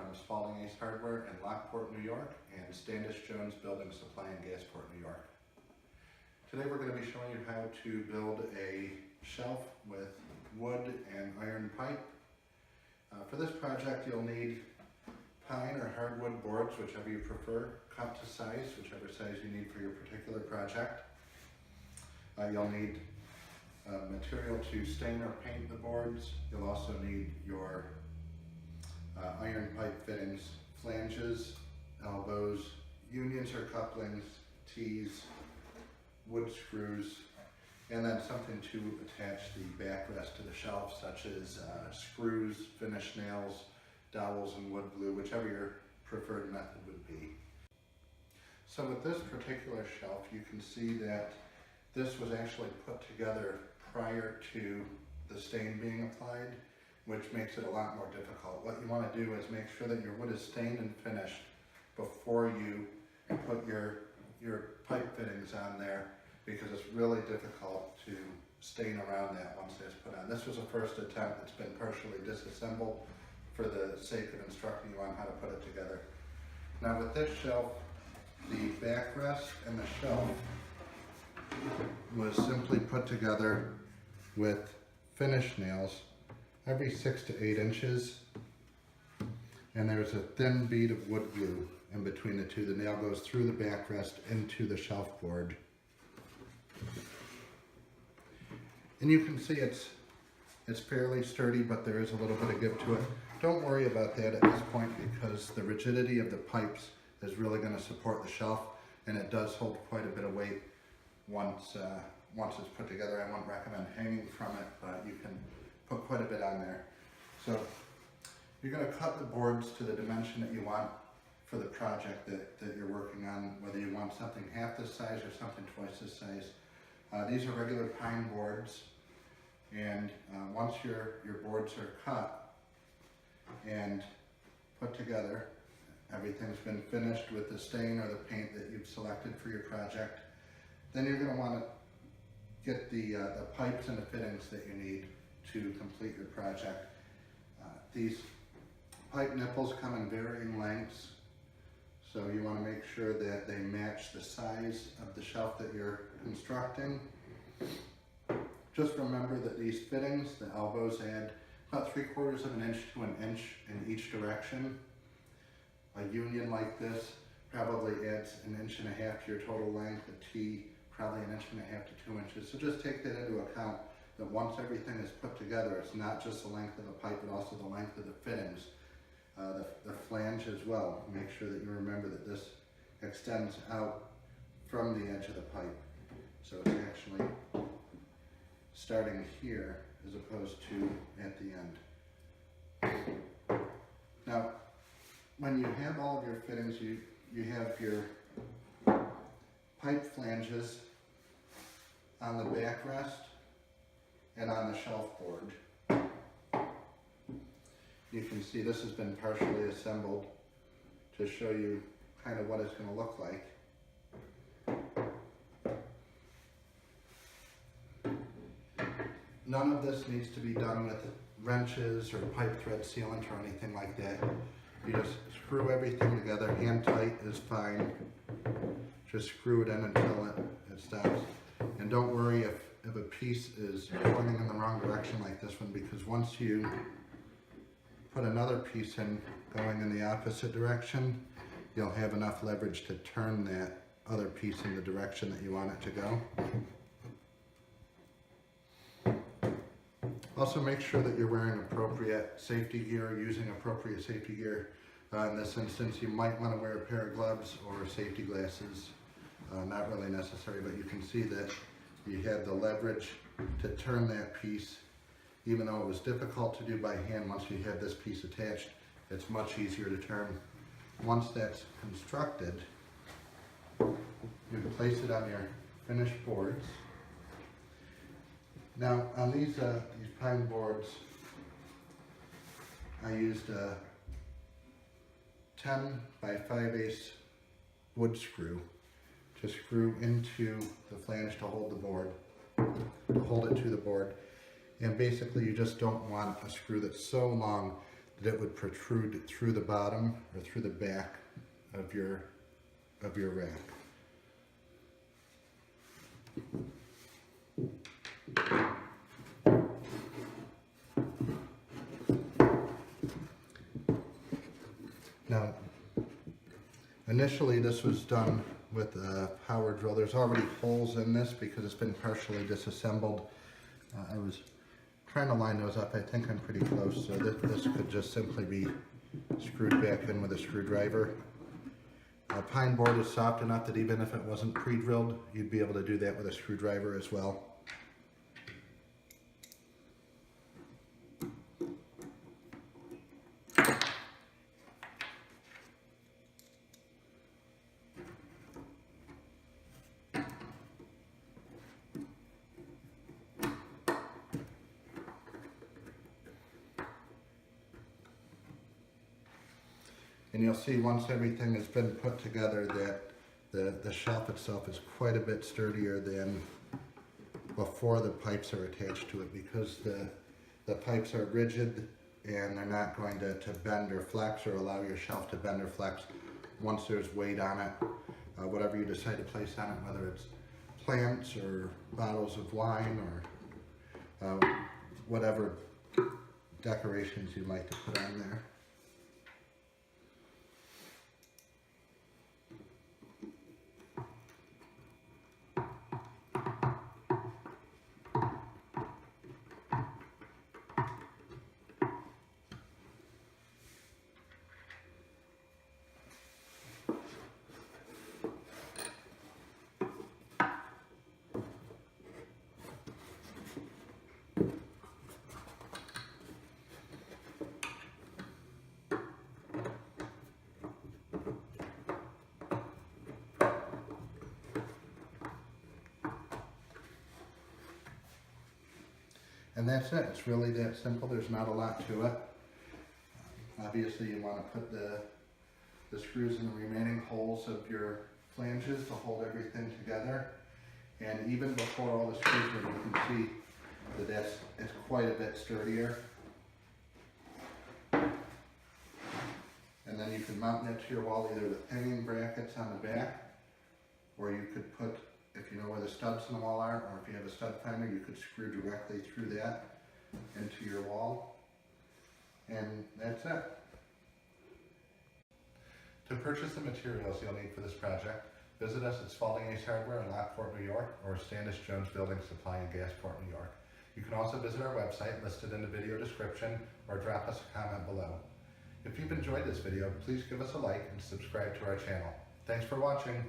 from Spalding Ace Hardware in Lockport, New York, and Standish-Jones Building Supply in Gasport, New York. Today we're going to be showing you how to build a shelf with wood and iron pipe. For this project you'll need pine or hardwood boards, whichever you prefer, cut to size, whichever size you need for your particular project. You'll need material to stain or paint the boards. You'll also need your iron pipe fittings, flanges, elbows, unions or couplings, T's, wood screws, and then something to attach the backrest to the shelf, such as screws, finish nails, dowels, and wood glue, whichever your preferred method would be. So with this particular shelf, you can see that this was actually put together prior to the stain being applied, which makes it a lot more difficult. What you want to do is make sure that your wood is stained and finished before you put your pipe fittings on there, because it's really difficult to stain around that once it's put on. This was a first attempt. It's been partially disassembled for the sake of instructing you on how to put it together. Now with this shelf, the backrest and the shelf was simply put together with finish nails every 6 to 8 inches, and there's a thin bead of wood glue in between the two. The nail goes through the backrest into the shelf board. And you can see it's fairly sturdy, but there is a little bit of give to it. Don't worry about that at this point, because the rigidity of the pipes is really going to support the shelf, and it does hold quite a bit of weight once it's put together. I wouldn't recommend hanging from it, but you can put quite a bit on there. So you're going to cut the boards to the dimension that you want for the project that you're working on, whether you want something half this size or something twice this size. These are regular pine boards, and once your boards are cut and put together, everything's been finished with the stain or the paint that you've selected for your project, then you're going to want to get the pipes and the fittings that you need to complete your project. These pipe nipples come in varying lengths, so you want to make sure that they match the size of the shelf that you're constructing. Just remember that these fittings, the elbows, add about 3/4 of an inch to an inch in each direction. A union like this probably adds 1.5 inches to your total length. A T, probably 1.5 inches to 2 inches. So just take that into account, that once everything is put together, it's not just the length of the pipe, but also the length of the fittings, the flange as well. Make sure that you remember that this extends out from the edge of the pipe. So it's actually starting here as opposed to at the end. Now, when you have all of your fittings, you have your pipe flanges on the backrest and on the shelf board. You can see this has been partially assembled to show you kind of what it's going to look like. None of this needs to be done with wrenches or pipe thread sealant or anything like that. You just screw everything together. Hand tight is fine. Just screw it in until it stops. And don't worry if a piece is pointing in the wrong direction like this one, because once you put another piece in going in the opposite direction, you'll have enough leverage to turn that other piece in the direction that you want it to go. Also, make sure that you're wearing appropriate safety gear, using appropriate safety gear. In this instance, you might want to wear a pair of gloves or safety glasses. Not really necessary, but you can see that you have the leverage to turn that piece. Even though it was difficult to do by hand, once you have this piece attached, it's much easier to turn. Once that's constructed, you place it on your finished boards. Now on these pine boards, I used a 10 by 5/8 wood screw to screw into the flange to hold the board, to hold it to the board. And basically you just don't want a screw that's so long that it would protrude through the bottom or through the back of your rack. Now, initially this was done with a power drill. There's already holes in this because it's been partially disassembled. I was trying to line those up. I think I'm pretty close, so this could just simply be screwed back in with a screwdriver. Pine board is soft enough that even if it wasn't pre-drilled, you'd be able to do that with a screwdriver as well. And you'll see once everything has been put together that the shelf itself is quite a bit sturdier than before the pipes are attached to it, because the pipes are rigid and they're not going to bend or flex or allow your shelf to bend or flex once there's weight on it. Whatever you decide to place on it, whether it's plants or bottles of wine or whatever decorations you'd like to put on there. And that's it. It's really that simple. There's not a lot to it. Obviously you want to put the screws in the remaining holes of your flanges to hold everything together. And even before all the screws are in, you can see that it's quite a bit sturdier. And then you can mount that to your wall either with hanging brackets on the back, or you could put, if you know where the studs in the wall are, or if you have a stud finder, you could screw directly through that into your wall. And that's it. To purchase the materials you'll need for this project, visit us at Spalding Ace Hardware in Lockport, New York, or Standish-Jones Building Supply in Gasport, New York. You can also visit our website listed in the video description, or drop us a comment below. If you've enjoyed this video, please give us a like and subscribe to our channel. Thanks for watching.